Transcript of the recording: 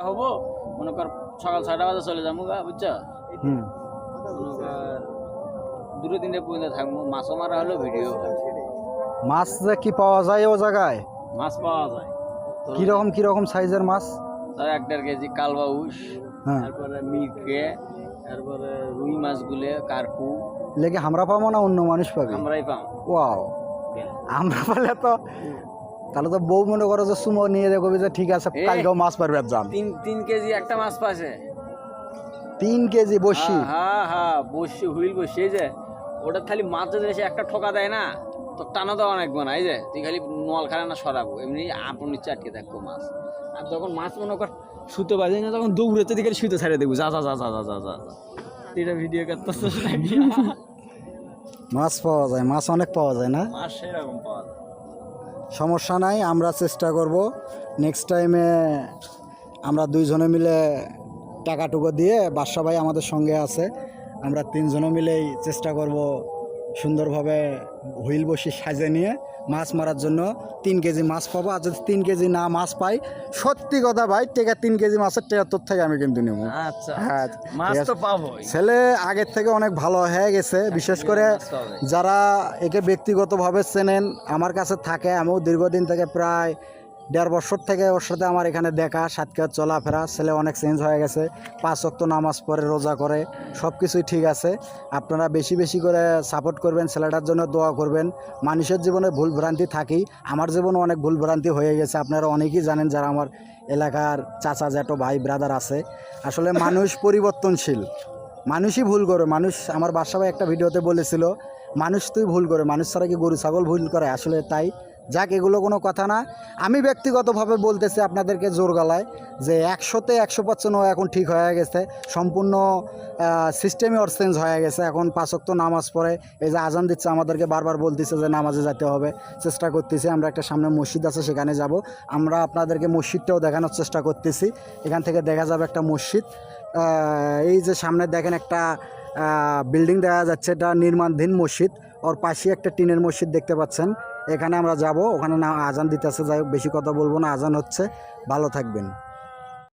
হবো মনে কর সকাল 6টা বাজে চলে যাবো গা বুঝছো মনে কর 2-3টে পর্যন্ত থাকবো মাছও মারা হলো ভিডিও মাছ যে কি পাওয়া যায় ও জায়গায়? মাছ পাওয়া যায় কিরকম সাইজের মাছ? ধর 1.5 কেজি কালবাউস, হ্যাঁ তারপরে মিরকে, তারপরে রুই মাছগুলো কার্পু লেগে আমরা পাবো না অন্য মানুষ পাবে? আমরাই পাম। ওয়াও, আমরা পালে তো তাহলে তো বউ মনে করো যে সুমো নিয়ে দেখবি যে ঠিক আছে কালকেও মাছ পারবে যান। 3 কেজি একটা মাছ পাশে 3 কেজি বসি? হ্যাঁ বসি হুইল বসি এই যে ওটা খালি মাছ যদি এসে একটা ঠোকা দেয় না তো টানা দেওয়া অনেক না এই যে তুই খালি নল খালে না সরাবো এমনি আপন নিচে আটকে থাকবো মাছ। আর যখন মাছ মনে কর সুতো বাজে না তখন দৌড়েতে দিকে সুতো ছাড়িয়ে দেবো যা যা যা যা যা যা যা এটা ভিডিও করতেছিস নাকি? মাছ পাওয়া যায়, মাছ অনেক পাওয়া যায় না? মাছ সেরকম পাওয়া যায়। সমস্যা নাই, আমরা চেষ্টা করব নেক্সট টাইমে আমরা 2 জনে মিলে টাকাটুকু দিয়ে বাদশা ভাই আমাদের সঙ্গে আছে, আমরা 3 জনে মিলেই চেষ্টা করব সুন্দরভাবে হুইল বসি সাজে নিয়ে মাছ মারার জন্য। 3 কেজি মাছ পাবো, আর যদি 3 কেজি না মাছ পাই সত্যি কথা ভাই টেকা 3 কেজি মাছের 73 থেকে আমি কিন্তু নেব। আচ্ছা হ্যাঁ মাছ তো পাবো। ছেলে আগের থেকে অনেক ভালো হয়ে গেছে, বিশেষ করে যারা একে ব্যক্তিগতভাবে চেনেন আমার কাছে থাকে, আমিও দীর্ঘদিন থেকে প্রায় 1.5 বছর থেকে ওর সাথে আমার এখানে দেখা সাক্ষাৎ চলাফেরা, ছেলে অনেক চেঞ্জ হয়ে গেছে, 5 ওয়াক্ত নামাজ পড়ে, রোজা করে, সব কিছুই ঠিক আছে। আপনারা বেশি বেশি করে সাপোর্ট করবেন, ছেলেটার জন্য দোয়া করবেন। মানুষের জীবনে ভুল ভ্রান্তি থাকেই, আমার জীবনে অনেক ভুল ভ্রান্তি হয়ে গেছে, আপনারা অনেকেই জানেন যারা আমার এলাকার চাচা জ্যাঠো ভাই ব্রাদার আছে। আসলে মানুষ পরিবর্তনশীল, মানুষই ভুল করে। মানুষ আমার বাসা ভাই একটা ভিডিওতে বলেছিল মানুষ তুই ভুল করে, মানুষ ছাড়া কি গরু ছাগল ভুল করে? আসলে তাই। যাক, এগুলো কোনো কথা না। আমি ব্যক্তিগতভাবে বলতেছি আপনাদেরকে জোর গলায় যে 100তে 100% ও এখন ঠিক হয়ে গেছে, সম্পূর্ণ সিস্টেমই ওর চেঞ্জ হয়ে গেছে। এখন 5 ওয়াক্ত নামাজ পড়ে, এই যে আজান দিচ্ছে আমাদেরকে বারবার বলতেছে যে নামাজে যেতে হবে, চেষ্টা করতেছি। আমরা একটা সামনে মসজিদ আছে সেখানে যাব, আমরা আপনাদেরকে মসজিদটাও দেখানোর চেষ্টা করতেছি। এখান থেকে দেখা যাবে একটা মসজিদ, এই যে সামনে দেখেন একটা বিল্ডিং দেখা যাচ্ছে, এটা নির্মাণাধীন মসজিদ, ওর পাশে একটা টিনের মসজিদ দেখতে পাচ্ছেন, এখানে আমরা যাব। ওখানে না আজান দিতেছে, যাই হোক বেশি কথা বলবো না, আজান হচ্ছে। ভালো থাকবেন।